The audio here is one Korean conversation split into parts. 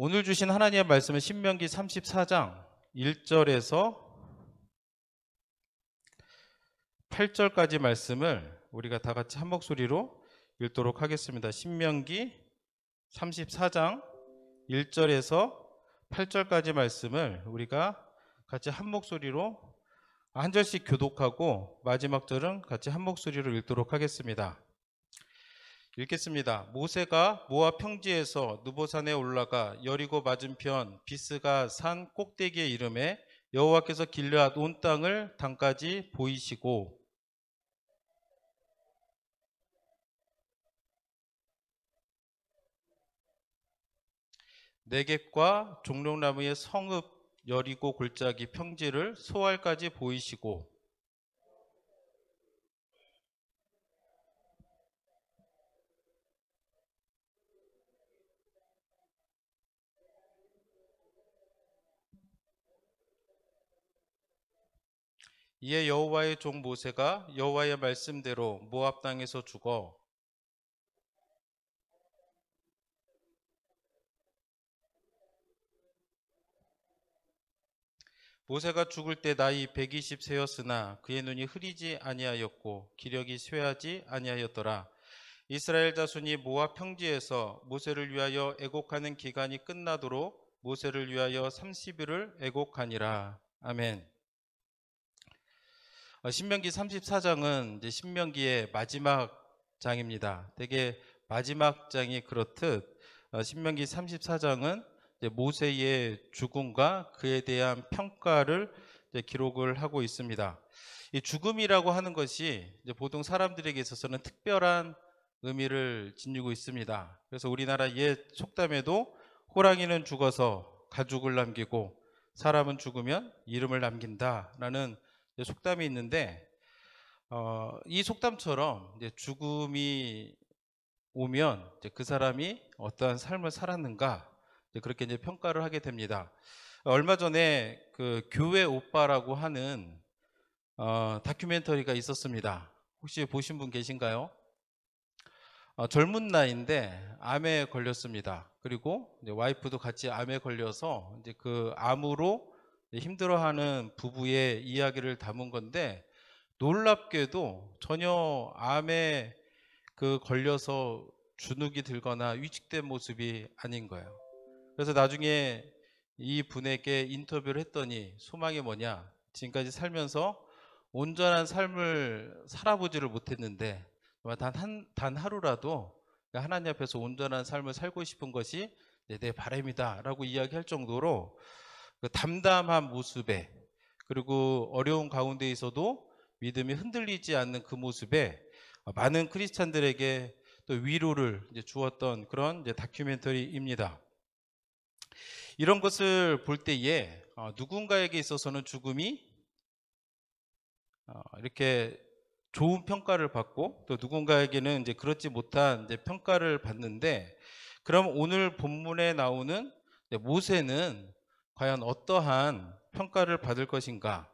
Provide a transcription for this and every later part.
오늘 주신 하나님의 말씀은 신명기 34장 1절에서 8절까지 말씀을 우리가 다 같이 한 목소리로 읽도록 하겠습니다. 신명기 34장 1절에서 8절까지 말씀을 우리가 같이 한 목소리로 한 절씩 교독하고 마지막 절은 같이 한 목소리로 읽도록 하겠습니다. 읽겠습니다. 모세가 모압 평지에서 느보산에 올라가 여리고 맞은편 비스가 산 꼭대기에 이르매 여호와께서 길르앗 온 땅을 단까지 보이시고 네겝과 종려나무의 성읍 여리고 골짜기 평지를 소알까지 보이시고 이에 여호와의 종 모세가 여호와의 말씀대로 모압 땅에서 죽어 모세가 죽을 때 나이 120세였으나 그의 눈이 흐리지 아니하였고 기력이 쇠하지 아니하였더라. 이스라엘 자손이 모압 평지에서 모세를 위하여 애곡하는 기간이 끝나도록 모세를 위하여 30일을 애곡하니라. 아멘. 신명기 34장은 이제 신명기의 마지막 장입니다. 되게 마지막 장이 그렇듯 신명기 34장은 모세의 죽음과 그에 대한 평가를 기록을 하고 있습니다. 이 죽음이라고 하는 것이 보통 사람들에게 있어서는 특별한 의미를 지니고 있습니다. 그래서 우리나라 옛 속담에도 호랑이는 죽어서 가죽을 남기고 사람은 죽으면 이름을 남긴다라는 속담이 있는데 이 속담처럼 이제 죽음이 오면 이제 그 사람이 어떠한 삶을 살았는가 그렇게 이제 평가를 하게 됩니다. 얼마 전에 그 교회 오빠라고 하는 다큐멘터리가 있었습니다. 혹시 보신 분 계신가요? 젊은 나이인데 암에 걸렸습니다. 그리고 이제 와이프도 같이 암에 걸려서 이제 그 암으로 힘들어하는 부부의 이야기를 담은 건데 놀랍게도 전혀 암에 걸려서 주눅이 들거나 위축된 모습이 아닌 거예요. 그래서 나중에 이 분에게 인터뷰를 했더니 소망이 뭐냐? 지금까지 살면서 온전한 삶을 살아보지를 못했는데 단 하루라도 하나님 앞에서 온전한 삶을 살고 싶은 것이 내 바람이다 라고 이야기할 정도로 그 담담한 모습에 그리고 어려운 가운데에서도 믿음이 흔들리지 않는 그 모습에 많은 크리스찬들에게 또 위로를 주었던 그런 다큐멘터리입니다. 이런 것을 볼 때에 누군가에게 있어서는 죽음이 이렇게 좋은 평가를 받고 또 누군가에게는 이제 그렇지 못한 평가를 받는데, 그럼 오늘 본문에 나오는 모세는 과연 어떠한 평가를 받을 것인가?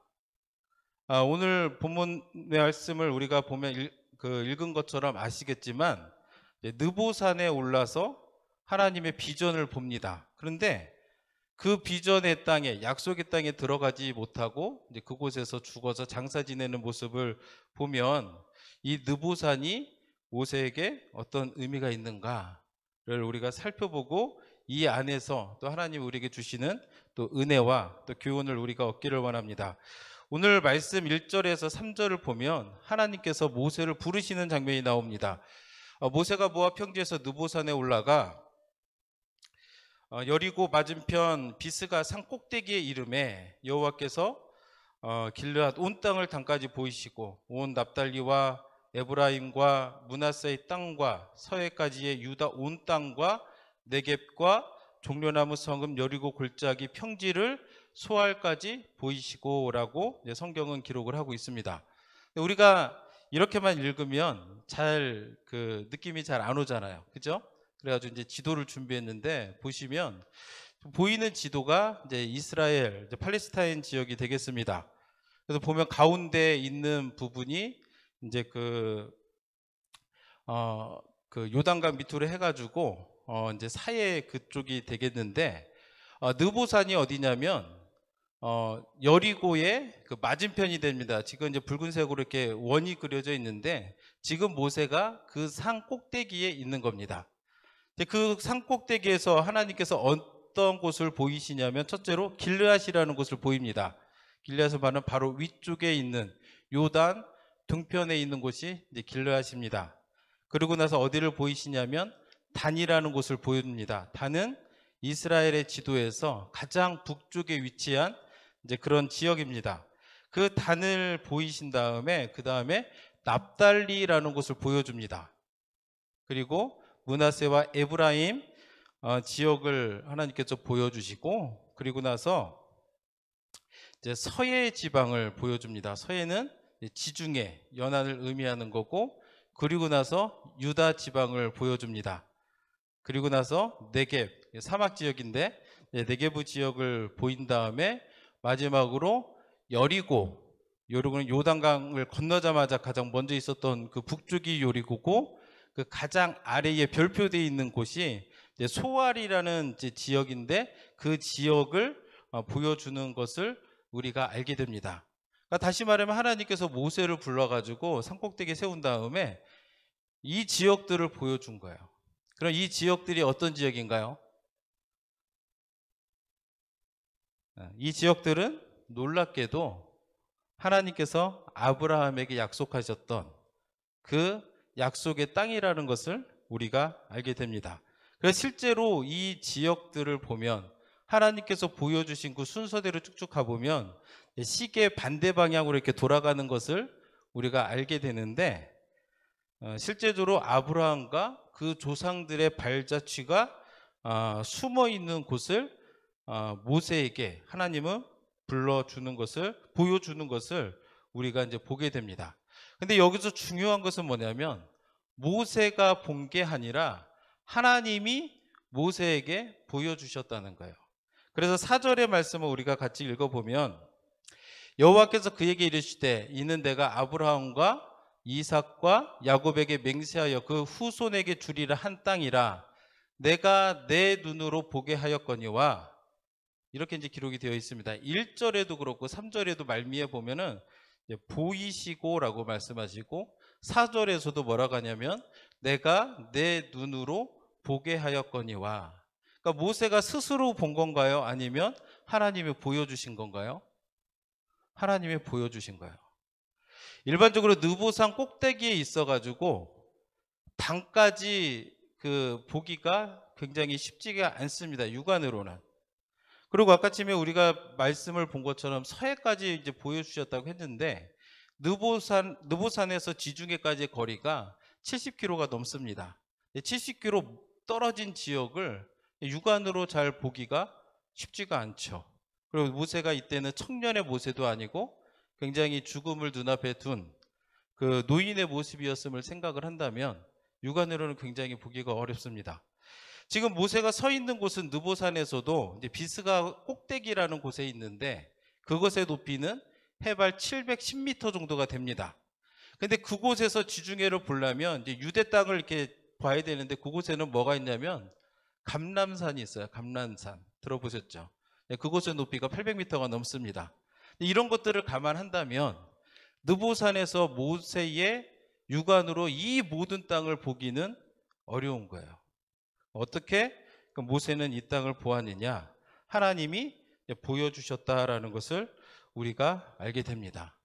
오늘 본문의 말씀을 우리가 보면 읽은 것처럼 아시겠지만 느보산에 올라서 하나님의 비전을 봅니다. 그런데 그 비전의 땅에, 약속의 땅에 들어가지 못하고 이제 그곳에서 죽어서 장사 지내는 모습을 보면 이 느보산이 모세에게 어떤 의미가 있는가를 우리가 살펴보고 이 안에서 또 하나님 우리에게 주시는 또 은혜와 또 교훈을 우리가 얻기를 원합니다. 오늘 말씀 1절에서 3절을 보면 하나님께서 모세를 부르시는 장면이 나옵니다. 모세가 모압 평지에서 느보산에 올라가 여리고 맞은편 비스가 산 꼭대기에 이름에 여호와께서 길르앗 온 땅을 단까지 보이시고 온 납달리와 에브라임과 므낫세의 땅과 서해까지의 유다 온 땅과 네겝과 종려나무 성읍 여리고 골짜기 평지를 소알까지 보이시고라고 성경은 기록을 하고 있습니다. 우리가 이렇게만 읽으면 잘 느낌이 잘 안 오잖아요, 그죠? 그래가지고 이제 지도를 준비했는데 보시면 보이는 지도가 이제 이스라엘, 이제 팔레스타인 지역이 되겠습니다. 그래서 보면 가운데 있는 부분이 이제 그 요단강 밑으로 해가지고 이제 사해 그쪽이 되겠는데, 느보산이 어디냐면 여리고의 그 맞은편이 됩니다. 지금 이제 붉은색으로 이렇게 원이 그려져 있는데, 지금 모세가 그 산 꼭대기에 있는 겁니다. 그 산 꼭대기에서 하나님께서 어떤 곳을 보이시냐면, 첫째로 길르앗이라는 곳을 보입니다. 길르앗은 바로 위쪽에 있는 요단 동편에 있는 곳이 이제 길르앗입니다. 그리고 나서 어디를 보이시냐면 단이라는 곳을 보입니다. 단은 이스라엘의 지도에서 가장 북쪽에 위치한 이제 그런 지역입니다. 그 단을 보이신 다음에 그 다음에 납달리라는 곳을 보여줍니다. 그리고 므낫세와 에브라임 지역을 하나님께서 보여주시고, 그리고 나서 이제 서해 지방을 보여줍니다. 서해는 지중해, 연안을 의미하는 거고, 그리고 나서 유다 지방을 보여줍니다. 그리고 나서 네겝, 사막 지역인데 네겝 지역을 보인 다음에 마지막으로 여리고는 요단강을 건너자마자 가장 먼저 있었던 그 북쪽이 여리고고, 그 가장 아래에 별표되어 있는 곳이 이제 소알이라는 이제 지역인데, 그 지역을 보여주는 것을 우리가 알게 됩니다. 그러니까 다시 말하면 하나님께서 모세를 불러가지고 산꼭대기에 세운 다음에 이 지역들을 보여준 거예요. 그럼 이 지역들이 어떤 지역인가요? 이 지역들은 놀랍게도 하나님께서 아브라함에게 약속하셨던 그 약속의 땅이라는 것을 우리가 알게 됩니다. 그래서 실제로 이 지역들을 보면, 하나님께서 보여주신 그 순서대로 쭉쭉 가보면 시계 반대 방향으로 이렇게 돌아가는 것을 우리가 알게 되는데, 실제적으로 아브라함과 그 조상들의 발자취가 숨어 있는 곳을 모세에게 하나님은 불러주는 것을, 보여주는 것을 우리가 이제 보게 됩니다. 근데 여기서 중요한 것은 뭐냐면, 모세가 본 게 아니라 하나님이 모세에게 보여주셨다는 거예요. 그래서 4절의 말씀을 우리가 같이 읽어보면, 여호와께서 그에게 이르시되 이는 내가 아브라함과 이삭과 야곱에게 맹세하여 그 후손에게 주리라 한 땅이라 내가 내 눈으로 보게 하였거니와, 이렇게 이제 기록이 되어 있습니다. 1절에도 그렇고 3절에도 말미에 보면은 보이시고라고 말씀하시고, 4절에서도 뭐라고 하냐면 내가 내 눈으로 보게 하였거니와. 그러니까 모세가 스스로 본 건가요? 아니면 하나님이 보여주신 건가요? 하나님이 보여주신 거예요. 일반적으로 느보산 꼭대기에 있어가지고 단까지 그 보기가 굉장히 쉽지가 않습니다, 육안으로는. 그리고 아까쯤에 우리가 말씀을 본 것처럼 서해까지 이제 보여주셨다고 했는데, 느보산에서 지중해까지의 거리가 70km가 넘습니다. 70km 떨어진 지역을 육안으로 잘 보기가 쉽지가 않죠. 그리고 모세가 이때는 청년의 모세도 아니고 굉장히 죽음을 눈앞에 둔 그 노인의 모습이었음을 생각을 한다면 육안으로는 굉장히 보기가 어렵습니다. 지금 모세가 서 있는 곳은 느보산에서도 이제 비스가 꼭대기라는 곳에 있는데, 그곳의 높이는 해발 710m 정도가 됩니다. 근데 그곳에서 지중해를 보려면 이제 유대 땅을 이렇게 봐야 되는데, 그곳에는 뭐가 있냐면 감람산이 있어요. 감람산 들어보셨죠? 그곳의 높이가 800m가 넘습니다. 이런 것들을 감안한다면 느보산에서 모세의 육안으로 이 모든 땅을 보기는 어려운 거예요. 어떻게 모세는 이 땅을 보았느냐? 하나님이 보여주셨다라는 것을 우리가 알게 됩니다.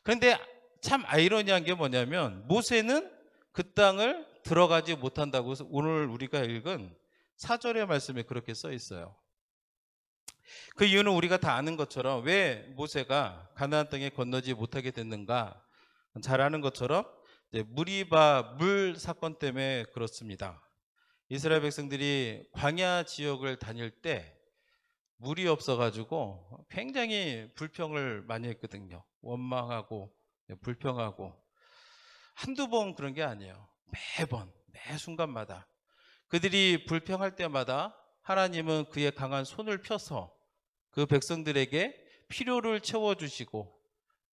그런데 참 아이러니한 게 뭐냐면, 모세는 그 땅을 들어가지 못한다고 오늘 우리가 읽은 4절의 말씀에 그렇게 써 있어요. 그 이유는 우리가 다 아는 것처럼 왜 모세가 가나안 땅에 건너지 못하게 됐는가 잘 아는 것처럼 무리바 물 사건 때문에 그렇습니다. 이스라엘 백성들이 광야 지역을 다닐 때 물이 없어가지고 굉장히 불평을 많이 했거든요. 원망하고 불평하고. 한두 번 그런 게 아니에요. 매번 매 순간마다 그들이 불평할 때마다 하나님은 그의 강한 손을 펴서 그 백성들에게 필요를 채워주시고,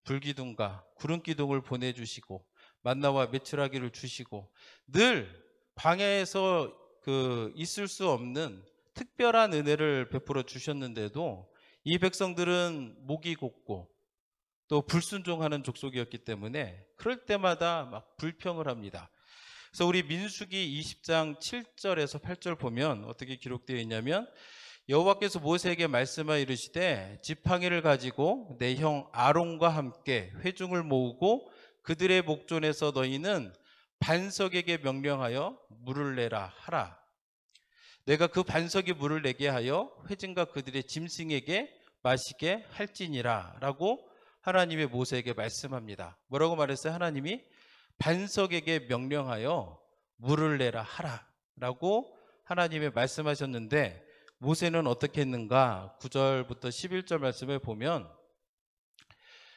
불기둥과 구름기둥을 보내주시고, 만나와 메추라기를 주시고, 늘 광야에서 있을 수 없는 특별한 은혜를 베풀어 주셨는데도 이 백성들은 목이 곧고 또 불순종하는 족속이었기 때문에 그럴 때마다 막 불평을 합니다. 그래서 우리 민수기 20장 7절에서 8절 보면 어떻게 기록되어 있냐면, 여호와께서 모세에게 말씀하여 이르시되 지팡이를 가지고 내 형 아론과 함께 회중을 모으고 그들의 목전에서 너희는 반석에게 명령하여 물을 내라 하라. 내가 그 반석이 물을 내게 하여 회중과 그들의 짐승에게 마시게 할지니라 라고 하나님의 모세에게 말씀합니다. 뭐라고 말했어요? 하나님이 반석에게 명령하여 물을 내라 하라 라고 하나님이 말씀하셨는데, 모세는 어떻게 했는가? 9절부터 11절 말씀을 보면,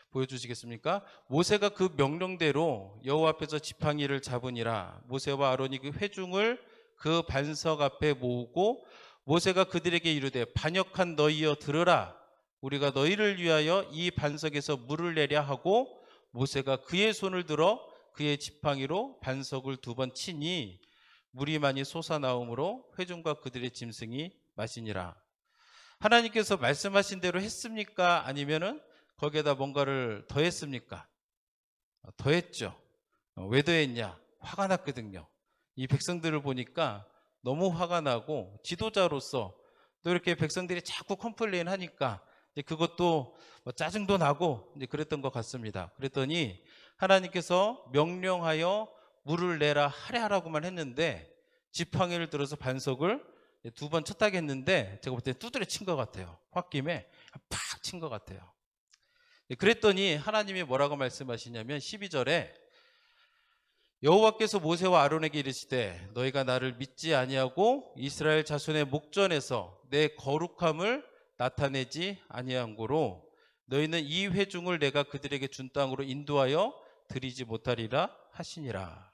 보여주시겠습니까? 모세가 그 명령대로 여호와 앞에서 지팡이를 잡으니라. 모세와 아론이 그 회중을 그 반석 앞에 모으고 모세가 그들에게 이르되 반역한 너희여 들으라. 우리가 너희를 위하여 이 반석에서 물을 내려 하고, 모세가 그의 손을 들어 그의 지팡이로 반석을 2번 치니 물이 많이 솟아나오므로 회중과 그들의 짐승이 마시니라. 하나님께서 말씀하신 대로 했습니까? 아니면은 거기에다 뭔가를 더했습니까? 더했죠. 왜 더했냐? 화가 났거든요. 이 백성들을 보니까 너무 화가 나고, 지도자로서 또 이렇게 백성들이 자꾸 컴플레인 하니까 이제 그것도 짜증도 나고 이제 그랬던 것 같습니다. 그랬더니 하나님께서 명령하여 물을 내라 하라고만 했는데, 지팡이를 들어서 반석을 2번 쳤다고 했는데 제가 볼 때 두드려 친 것 같아요. 홧김에 팍 친 것 같아요. 그랬더니 하나님이 뭐라고 말씀하시냐면 12절에 여호와께서 모세와 아론에게 이르시되 너희가 나를 믿지 아니하고 이스라엘 자손의 목전에서 내 거룩함을 나타내지 아니한 고로 너희는 이 회중을 내가 그들에게 준 땅으로 인도하여 드리지 못하리라 하시니라.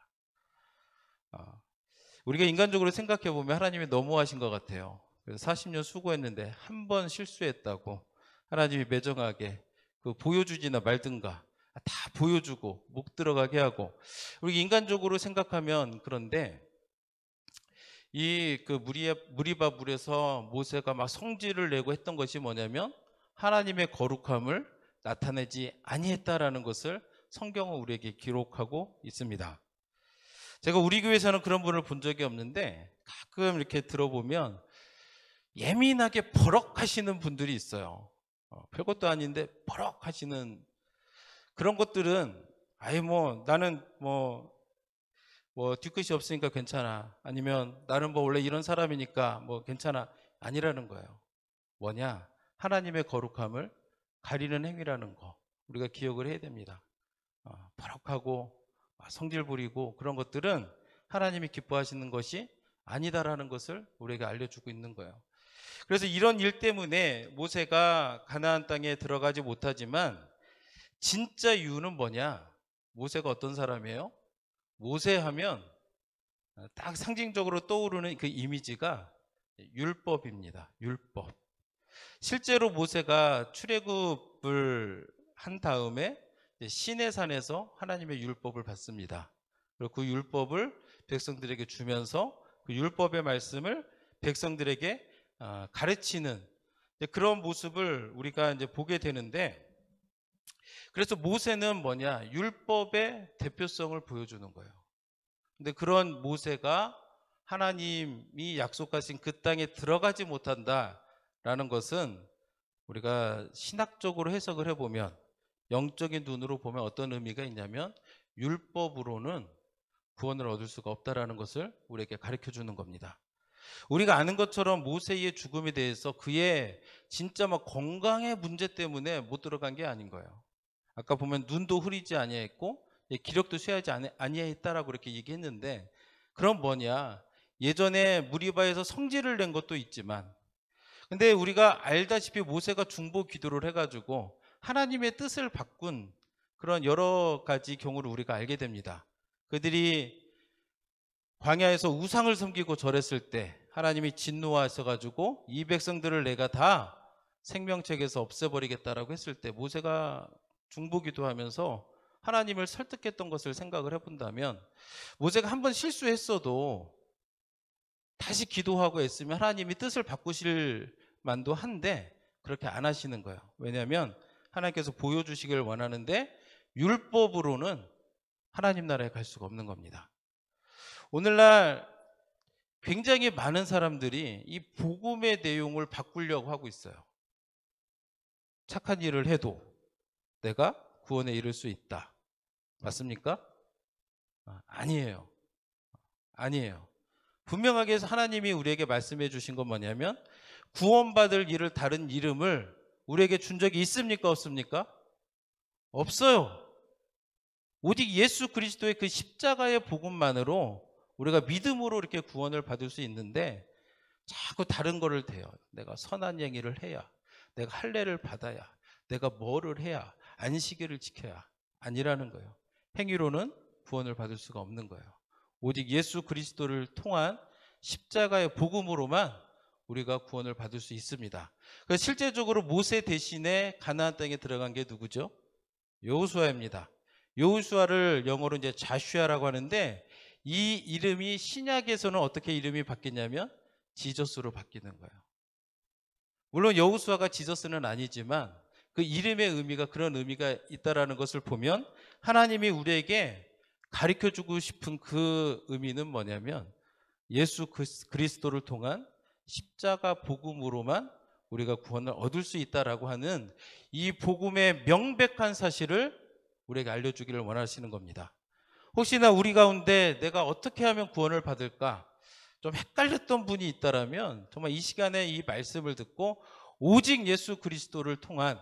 우리가 인간적으로 생각해 보면 하나님이 너무하신 것 같아요. 그래서 40년 수고했는데 한 번 실수했다고 하나님이 매정하게 보여주지나 말든가 다 보여주고 목 들어가게 하고, 우리 인간적으로 생각하면 그런데, 이 무리바 물에서 모세가 막 성질을 내고 했던 것이 뭐냐면 하나님의 거룩함을 나타내지 아니했다라는 것을 성경은 우리에게 기록하고 있습니다. 제가 우리 교회에서는 그런 분을 본 적이 없는데 가끔 이렇게 들어보면 예민하게 버럭하시는 분들이 있어요. 별것도 아닌데 버럭하시는 그런 것들은, 아예 나는 뒤끝이 없으니까 괜찮아, 아니면 나는 원래 이런 사람이니까 괜찮아, 아니라는 거예요. 뭐냐? 하나님의 거룩함을 가리는 행위라는 거 우리가 기억을 해야 됩니다. 버럭하고 성질 부리고 그런 것들은 하나님이 기뻐하시는 것이 아니다라는 것을 우리에게 알려주고 있는 거예요. 그래서 이런 일 때문에 모세가 가나안 땅에 들어가지 못하지만, 진짜 이유는 뭐냐? 모세가 어떤 사람이에요? 모세하면 딱 상징적으로 떠오르는 그 이미지가 율법입니다. 율법. 실제로 모세가 출애굽을 한 다음에 시내산에서 하나님의 율법을 받습니다. 그리고 그 율법을 백성들에게 주면서 그 율법의 말씀을 백성들에게 가르치는 그런 모습을 우리가 이제 보게 되는데, 그래서 모세는 뭐냐? 율법의 대표성을 보여주는 거예요. 근데 그런 모세가 하나님이 약속하신 그 땅에 들어가지 못한다라는 것은 우리가 신학적으로 해석을 해보면, 영적인 눈으로 보면 어떤 의미가 있냐면 율법으로는 구원을 얻을 수가 없다라는 것을 우리에게 가르쳐 주는 겁니다. 우리가 아는 것처럼 모세의 죽음에 대해서 그의 진짜 건강의 문제 때문에 못 들어간 게 아닌 거예요. 아까 보면 눈도 흐리지 아니했고 기력도 쇠하지 아니했다라고 이렇게 얘기했는데, 그럼 뭐냐? 예전에 무리바에서 성질을 낸 것도 있지만, 근데 우리가 알다시피 모세가 중보 기도를 해가지고 하나님의 뜻을 바꾼 그런 여러 가지 경우를 우리가 알게 됩니다. 그들이 광야에서 우상을 섬기고 절했을 때 하나님이 진노하셔가지고 이 백성들을 내가 다 생명책에서 없애버리겠다라고 했을 때 모세가 중보기도하면서 하나님을 설득했던 것을 생각을 해본다면, 모세가 한번 실수했어도 다시 기도하고 애쓰면 하나님이 뜻을 바꾸실 만도 한데 그렇게 안 하시는 거예요. 왜냐하면 하나님께서 보여주시길 원하는데 율법으로는 하나님 나라에 갈 수가 없는 겁니다. 오늘날 굉장히 많은 사람들이 이 복음의 내용을 바꾸려고 하고 있어요. 착한 일을 해도 내가 구원에 이를 수 있다. 맞습니까? 아니에요. 아니에요. 분명하게 하나님이 우리에게 말씀해 주신 건 뭐냐면 구원받을 일을 다른 이름을 우리에게 준 적이 있습니까? 없습니까? 없어요. 오직 예수 그리스도의 그 십자가의 복음만으로 우리가 믿음으로 이렇게 구원을 받을 수 있는데 자꾸 다른 거를 대요. 내가 선한 행위를 해야, 내가 할례를 받아야, 내가 뭐를 해야, 안식일을 지켜야 아니라는 거예요. 행위로는 구원을 받을 수가 없는 거예요. 오직 예수 그리스도를 통한 십자가의 복음으로만 우리가 구원을 받을 수 있습니다. 그래서 실제적으로 모세 대신에 가나안 땅에 들어간 게 누구죠? 여호수아입니다. 여호수아를 영어로 이제 자슈아라고 하는데 이 이름이 신약에서는 어떻게 이름이 바뀌냐면 지저스로 바뀌는 거예요. 물론 여호수아가 지저스는 아니지만 그 이름의 의미가 그런 의미가 있다라는 것을 보면 하나님이 우리에게 가르쳐주고 싶은 그 의미는 뭐냐면 예수 그리스도를 통한 십자가 복음으로만 우리가 구원을 얻을 수 있다라고 하는 이 복음의 명백한 사실을 우리에게 알려주기를 원하시는 겁니다. 혹시나 우리 가운데 내가 어떻게 하면 구원을 받을까 좀 헷갈렸던 분이 있다라면 정말 이 시간에 이 말씀을 듣고 오직 예수 그리스도를 통한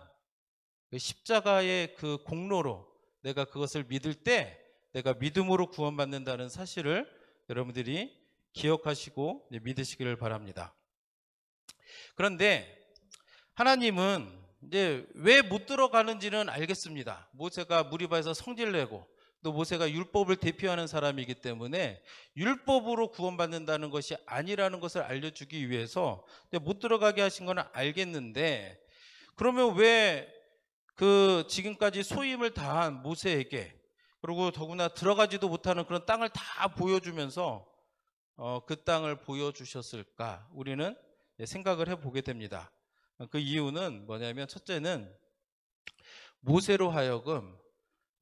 그 십자가의 그 공로로 내가 그것을 믿을 때 내가 믿음으로 구원받는다는 사실을 여러분들이 기억하시고 믿으시기를 바랍니다. 그런데 하나님은 이제 왜 못 들어가는지는 알겠습니다. 모세가 무리바에서 성질 내고 또 모세가 율법을 대표하는 사람이기 때문에 율법으로 구원받는다는 것이 아니라는 것을 알려주기 위해서 못 들어가게 하신 건 알겠는데 그러면 왜 그 지금까지 소임을 다한 모세에게 그리고 더구나 들어가지도 못하는 그런 땅을 다 보여주면서 그 땅을 보여주셨을까? 우리는 생각을 해보게 됩니다. 그 이유는 뭐냐면 첫째는 모세로 하여금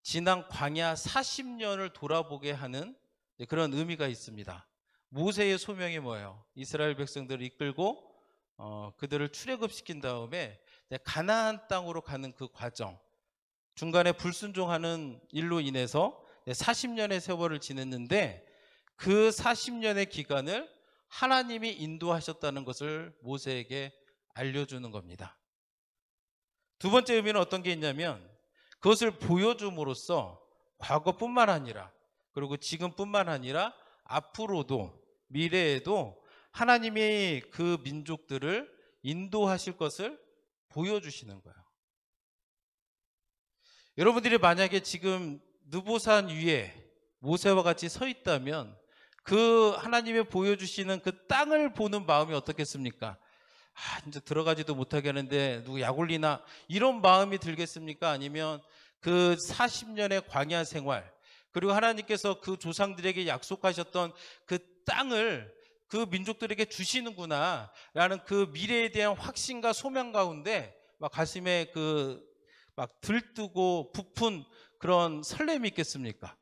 지난 광야 40년을 돌아보게 하는 그런 의미가 있습니다. 모세의 소명이 뭐예요? 이스라엘 백성들을 이끌고 그들을 출애굽시킨 다음에 가나안 땅으로 가는 그 과정, 중간에 불순종하는 일로 인해서 40년의 세월을 지냈는데 그 40년의 기간을 하나님이 인도하셨다는 것을 모세에게 알려주는 겁니다. 두 번째 의미는 어떤 게 있냐면 그것을 보여줌으로써 과거뿐만 아니라 그리고 지금뿐만 아니라 앞으로도 미래에도 하나님이 그 민족들을 인도하실 것을 보여주시는 거예요. 여러분들이 만약에 지금 느보산 위에 모세와 같이 서 있다면 그 하나님이 보여주시는 그 땅을 보는 마음이 어떻겠습니까? 이제 들어가지도 못하게 하는데 누구 약 올리나 이런 마음이 들겠습니까? 아니면 그 40년의 광야 생활 그리고 하나님께서 그 조상들에게 약속하셨던 그 땅을 그 민족들에게 주시는구나 라는 그 미래에 대한 확신과 소망 가운데 막 가슴에 막 들뜨고 부푼 그런 설렘이 있겠습니까?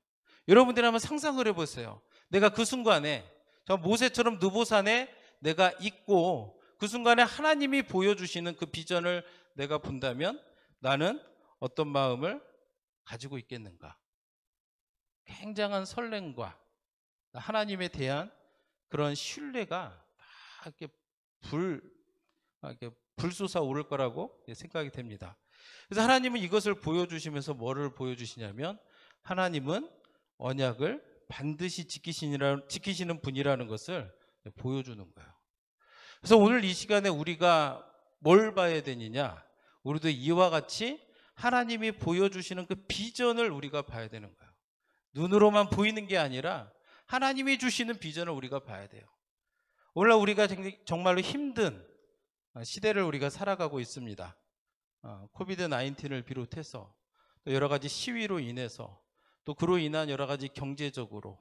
여러분들이 한번 상상을 해보세요. 내가 그 순간에 저 모세처럼 느보산에 내가 있고 그 순간에 하나님이 보여주시는 그 비전을 내가 본다면 나는 어떤 마음을 가지고 있겠는가? 굉장한 설렘과 하나님에 대한 그런 신뢰가 막 이렇게 불솟아 오를 거라고 생각이 됩니다. 그래서 하나님은 이것을 보여주시면서 뭐를 보여주시냐면 하나님은 언약을 반드시 지키시는 분이라는 것을 보여주는 거예요. 그래서 오늘 이 시간에 우리가 뭘 봐야 되느냐? 우리도 이와 같이 하나님이 보여주시는 그 비전을 우리가 봐야 되는 거예요. 눈으로만 보이는 게 아니라 하나님이 주시는 비전을 우리가 봐야 돼요. 오늘 우리가 정말로 힘든 시대를 우리가 살아가고 있습니다. 코비드 19을 비롯해서 또 여러 가지 시위로 인해서 또 그로 인한 여러 가지 경제적으로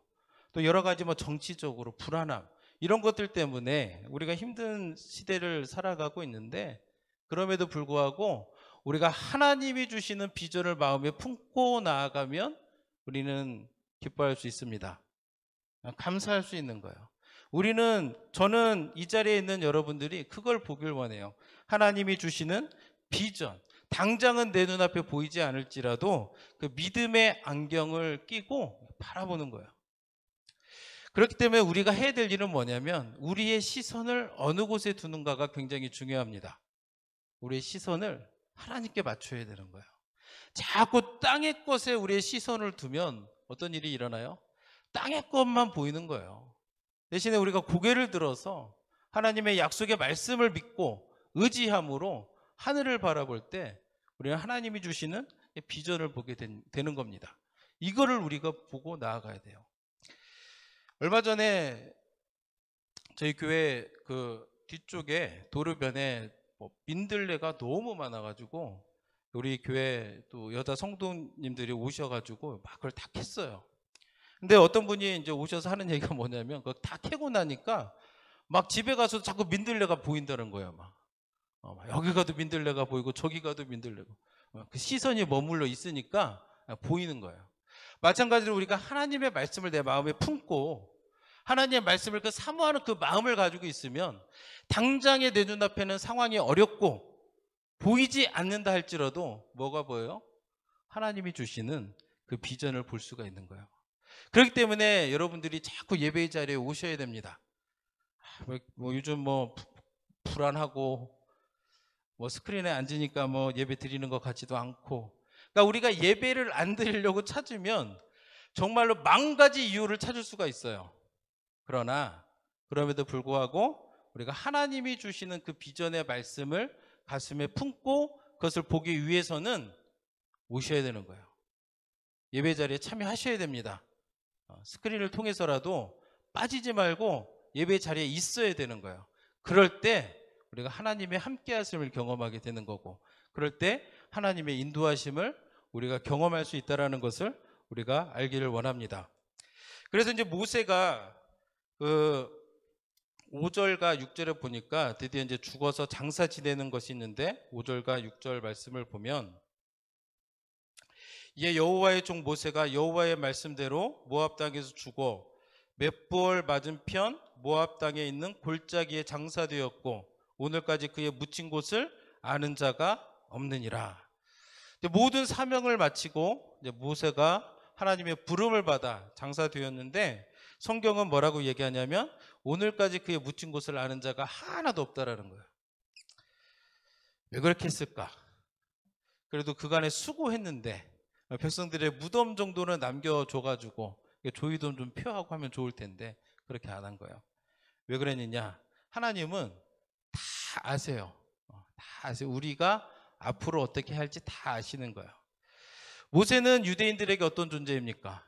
또 여러 가지 정치적으로 불안함 이런 것들 때문에 우리가 힘든 시대를 살아가고 있는데, 그럼에도 불구하고 우리가 하나님이 주시는 비전을 마음에 품고 나아가면 우리는 기뻐할 수 있습니다. 감사할 수 있는 거예요. 저는 이 자리에 있는 여러분들이 그걸 보길 원해요. 하나님이 주시는 비전, 당장은 내 눈앞에 보이지 않을지라도 그 믿음의 안경을 끼고 바라보는 거예요. 그렇기 때문에 우리가 해야 될 일은 뭐냐면, 우리의 시선을 어느 곳에 두는가가 굉장히 중요합니다. 우리의 시선을 하나님께 맞춰야 되는 거예요. 자꾸 땅의 것에 우리의 시선을 두면 어떤 일이 일어나요? 땅의 것만 보이는 거예요. 대신에 우리가 고개를 들어서 하나님의 약속의 말씀을 믿고 의지함으로 하늘을 바라볼 때 우리는 하나님이 주시는 비전을 보게 되는 겁니다. 이거를 우리가 보고 나아가야 돼요. 얼마 전에 저희 교회 그 뒤쪽에 도로변에 민들레가 너무 많아가지고 우리 교회 또 여자 성도님들이 오셔가지고 막 그걸 다 캤어요. 근데 어떤 분이 이제 오셔서 하는 얘기가 뭐냐면, 그거 다 캐고 나니까 막 집에 가서 자꾸 민들레가 보인다는 거예요. 막 여기 가도 민들레가 보이고 저기 가도 민들레고, 그 시선이 머물러 있으니까 보이는 거예요. 마찬가지로 우리가 하나님의 말씀을 내 마음에 품고 하나님의 말씀을 그 사모하는 그 마음을 가지고 있으면, 당장에 내 눈앞에는 상황이 어렵고 보이지 않는다 할지라도 뭐가 보여요? 하나님이 주시는 그 비전을 볼 수가 있는 거예요. 그렇기 때문에 여러분들이 자꾸 예배의 자리에 오셔야 됩니다. 요즘 불안하고 스크린에 앉으니까 예배 드리는 것 같지도 않고, 그러니까 우리가 예배를 안 드리려고 찾으면 정말로 만 가지 이유를 찾을 수가 있어요. 그러나 그럼에도 불구하고 우리가 하나님이 주시는 그 비전의 말씀을 가슴에 품고 그것을 보기 위해서는 오셔야 되는 거예요. 예배 자리에 참여하셔야 됩니다. 스크린을 통해서라도 빠지지 말고 예배 자리에 있어야 되는 거예요. 그럴 때 우리가 하나님의 함께 하심을 경험하게 되는 거고, 그럴 때 하나님의 인도하심을 우리가 경험할 수 있다는 것을 우리가 알기를 원합니다. 그래서 이제 모세가 그 5절과 6절에 보니까 드디어 이제 죽어서 장사 지내는 것이 있는데, 5절과 6절 말씀을 보면, 이에 여호와의 종 모세가 여호와의 말씀대로 모압 땅에서 죽어 맷볼 맞은편 모압 땅에 있는 골짜기에 장사되었고 오늘까지 그의 묻힌 곳을 아는 자가 없느니라. 모든 사명을 마치고 이제 모세가 하나님의 부름을 받아 장사되었는데, 성경은 뭐라고 얘기하냐면 오늘까지 그의 묻힌 곳을 아는 자가 하나도 없다라는 거예요. 왜 그렇게 했을까? 그래도 그간에 수고했는데 백성들의 무덤 정도는 남겨줘가지고 조의도 좀 표하고 하면 좋을 텐데 그렇게 안 한 거예요. 왜 그랬느냐? 하나님은 다 아세요. 다 아세요. 우리가 앞으로 어떻게 할지 다 아시는 거예요. 모세는 유대인들에게 어떤 존재입니까?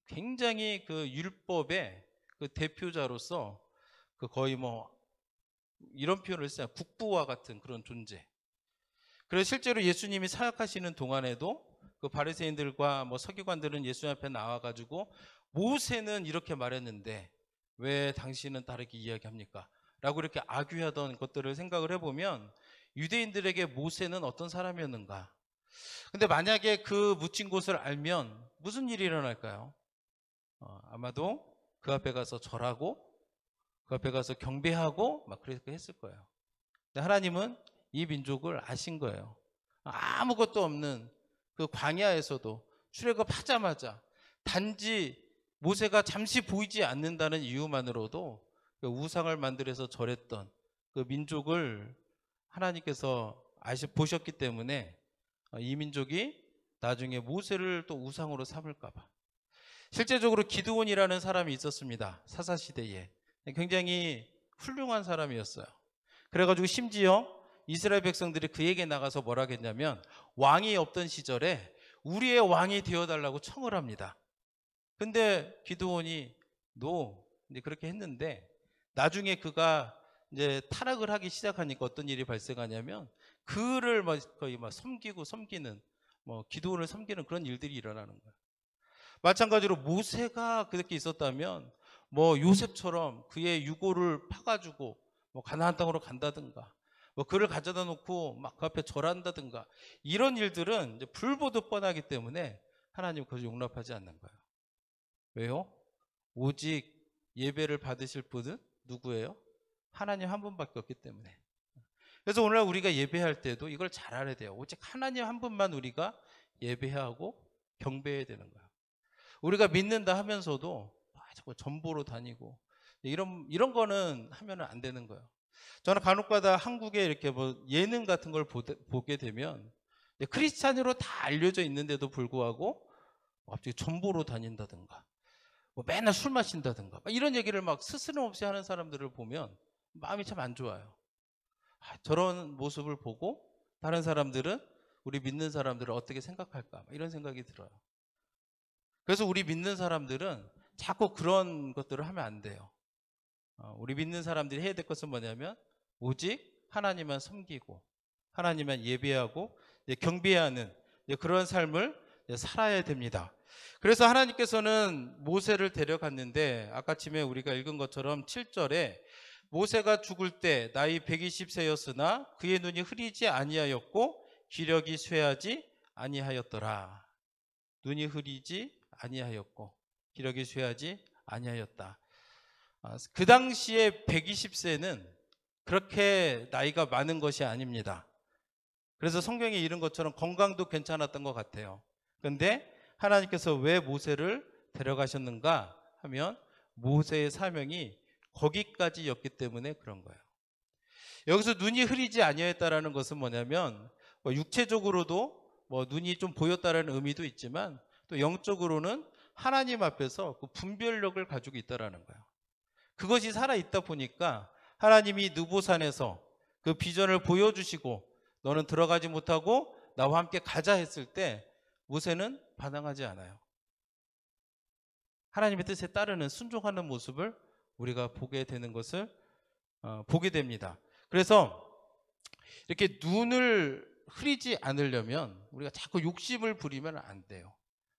굉장히 그 율법의 그 대표자로서 그 거의 이런 표현을 써요. 국부와 같은 그런 존재. 그래서 실제로 예수님이 사역하시는 동안에도 그 바리새인들과 서기관들은 예수님 앞에 나와가지고 모세는 이렇게 말했는데 왜 당신은 다르게 이야기합니까? 라고 이렇게 아귀하던 것들을 생각을 해보면 유대인들에게 모세는 어떤 사람이었는가? 근데 만약에 그 묻힌 곳을 알면 무슨 일이 일어날까요? 아마도 그 앞에 가서 절하고 그 앞에 가서 경배하고 막 그렇게 했을 거예요. 근데 하나님은 이 민족을 아신 거예요. 아무것도 없는 그 광야에서도 출애굽하자마자 단지 모세가 잠시 보이지 않는다는 이유만으로도 그 우상을 만들어서 절했던 그 민족을 하나님께서 보셨기 때문에 이 민족이 나중에 모세를 또 우상으로 삼을까 봐. 실제적으로 기드온이라는 사람이 있었습니다. 사사시대에. 굉장히 훌륭한 사람이었어요. 그래가지고 심지어 이스라엘 백성들이 그에게 나가서 뭐라 했냐면 왕이 없던 시절에 우리의 왕이 되어달라고 청을 합니다. 근데 기드온이 이제 그렇게 했는데 나중에 그가 이제 타락을 하기 시작하니까 어떤 일이 발생하냐면 그를 거의 섬기는 기드온을 섬기는 그런 일들이 일어나는 거예요. 마찬가지로 모세가 그렇게 있었다면 뭐 요셉처럼 그의 유고를 파가지고 뭐 가나안 땅으로 간다든가, 뭐 그를 가져다 놓고 막 그 앞에 절한다든가, 이런 일들은 이제 불보듯 뻔하기 때문에 하나님 그것을 용납하지 않는 거예요. 왜요? 오직 예배를 받으실 분은 누구예요? 하나님 한 분밖에 없기 때문에. 그래서 오늘 우리가 예배할 때도 이걸 잘 알아야 돼요. 오직 하나님 한 분만 우리가 예배해야 하고 경배해야 되는 거예요. 우리가 믿는다 하면서도 자꾸 전보로 다니고 이런 거는 하면은 안 되는 거예요. 저는 간혹가다 한국에 이렇게 뭐 예능 같은 걸 보게 되면 크리스찬으로 다 알려져 있는데도 불구하고 갑자기 전보로 다닌다든가, 뭐 맨날 술 마신다든가, 이런 얘기를 막 스스럼 없이 하는 사람들을 보면 마음이 참 안 좋아요. 저런 모습을 보고 다른 사람들은, 우리 믿는 사람들을 어떻게 생각할까, 이런 생각이 들어요. 그래서 우리 믿는 사람들은 자꾸 그런 것들을 하면 안 돼요. 우리 믿는 사람들이 해야 될 것은 뭐냐면 오직 하나님만 섬기고 하나님만 예배하고 경배하는 그런 삶을 살아야 됩니다. 그래서 하나님께서는 모세를 데려갔는데, 아까 아침에 우리가 읽은 것처럼 7절에 모세가 죽을 때 나이 120세였으나 그의 눈이 흐리지 아니하였고 기력이 쇠하지 아니하였더라. 눈이 흐리지 아니하였고 기력이 쇠하지 아니하였다. 그 당시에 120세는 그렇게 나이가 많은 것이 아닙니다. 그래서 성경에 이른 것처럼 건강도 괜찮았던 것 같아요. 그런데 하나님께서 왜 모세를 데려가셨는가 하면 모세의 사명이 거기까지였기 때문에 그런 거예요. 여기서 눈이 흐리지 아니하였다라는 것은 뭐냐면 육체적으로도 눈이 좀 보였다라는 의미도 있지만 또 영적으로는 하나님 앞에서 그 분별력을 가지고 있다라는 거예요. 그것이 살아있다 보니까 하나님이 느보산에서 그 비전을 보여주시고 너는 들어가지 못하고 나와 함께 가자 했을 때 모세는 반항하지 않아요. 하나님의 뜻에 따르는 순종하는 모습을 우리가 보게 되는 것을 보게 됩니다. 그래서 이렇게 눈을 흐리지 않으려면 우리가 자꾸 욕심을 부리면 안 돼요.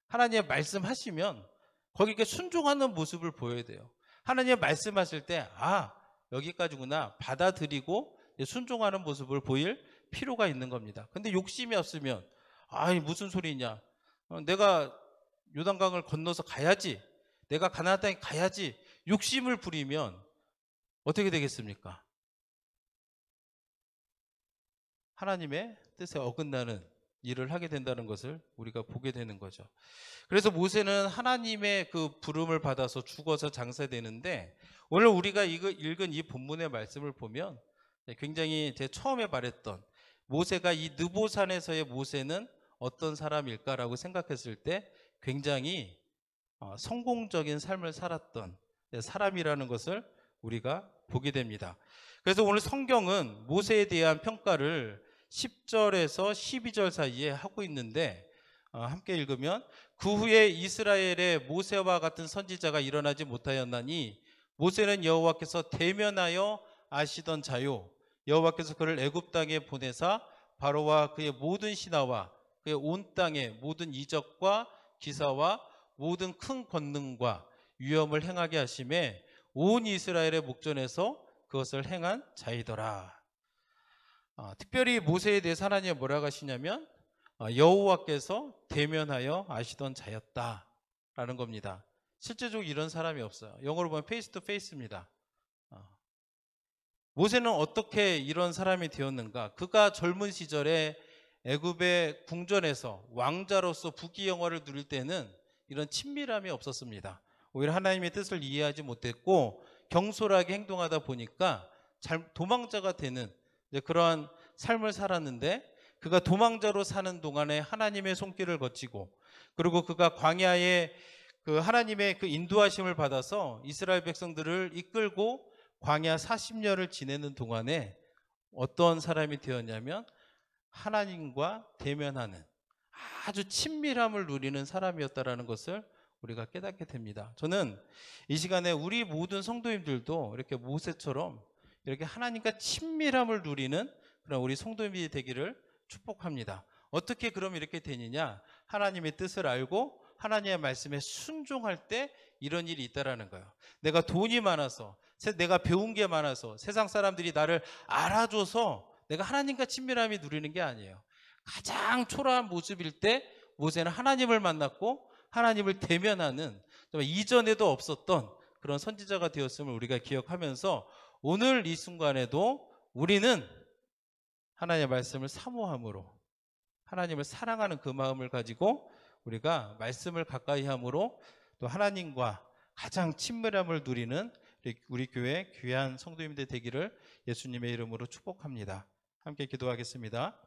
하나님의 말씀하시면 거기에 순종하는 모습을 보여야 돼요. 하나님 말씀하실 때 여기까지구나 받아들이고 순종하는 모습을 보일 필요가 있는 겁니다. 근데 욕심이 없으면 무슨 소리냐, 내가 요단강을 건너서 가야지, 내가 가나안 땅에 가야지, 욕심을 부리면 어떻게 되겠습니까? 하나님의 뜻에 어긋나는 일을 하게 된다는 것을 우리가 보게 되는 거죠. 그래서 모세는 하나님의 그 부름을 받아서 죽어서 장사되는데, 오늘 우리가 읽은 이 본문의 말씀을 보면 굉장히 제 처음에 말했던 모세가 이 느보산에서의 모세는 어떤 사람일까라고 생각했을 때 굉장히 성공적인 삶을 살았던 사람이라는 것을 우리가 보게 됩니다. 그래서 오늘 성경은 모세에 대한 평가를 10절에서 12절 사이에 하고 있는데, 함께 읽으면 그 후에 이스라엘에 모세와 같은 선지자가 일어나지 못하였나니 모세는 여호와께서 대면하여 아시던 자요, 여호와께서 그를 애굽 땅에 보내사 바로와 그의 모든 신하와 그의 온 땅의 모든 이적과 기사와 모든 큰 권능과 위엄을 행하게 하심에 온 이스라엘의 목전에서 그것을 행한 자이더라. 특별히 모세에 대해서 하나님이 뭐라고 하시냐면 여호와께서 대면하여 아시던 자였다라는 겁니다. 실제적으로 이런 사람이 없어요. 영어로 보면 페이스 투 페이스입니다. 모세는 어떻게 이런 사람이 되었는가? 그가 젊은 시절에 애굽의 궁전에서 왕자로서 부귀영화를 누릴 때는 이런 친밀함이 없었습니다. 오히려 하나님의 뜻을 이해하지 못했고 경솔하게 행동하다 보니까 도망자가 되는 그러한 삶을 살았는데, 그가 도망자로 사는 동안에 하나님의 손길을 거치고, 그리고 그가 광야에 그 하나님의 그 인도하심을 받아서 이스라엘 백성들을 이끌고 광야 40년을 지내는 동안에 어떤 사람이 되었냐면 하나님과 대면하는 아주 친밀함을 누리는 사람이었다라는 것을 우리가 깨닫게 됩니다. 저는 이 시간에 우리 모든 성도님들도 이렇게 모세처럼 이렇게 하나님과 친밀함을 누리는 그런 우리 성도님이 되기를 축복합니다. 어떻게 그럼 이렇게 되느냐? 하나님의 뜻을 알고 하나님의 말씀에 순종할 때 이런 일이 있다라는 거예요. 내가 돈이 많아서, 내가 배운 게 많아서, 세상 사람들이 나를 알아줘서 내가 하나님과 친밀함이 누리는 게 아니에요. 가장 초라한 모습일 때 모세는 하나님을 만났고 하나님을 대면하는, 이전에도 없었던 그런 선지자가 되었음을 우리가 기억하면서 오늘 이 순간에도 우리는 하나님의 말씀을 사모함으로, 하나님을 사랑하는 그 마음을 가지고 우리가 말씀을 가까이 함으로 또 하나님과 가장 친밀함을 누리는 우리 교회 귀한 성도님들 되기를 예수님의 이름으로 축복합니다. 함께 기도하겠습니다.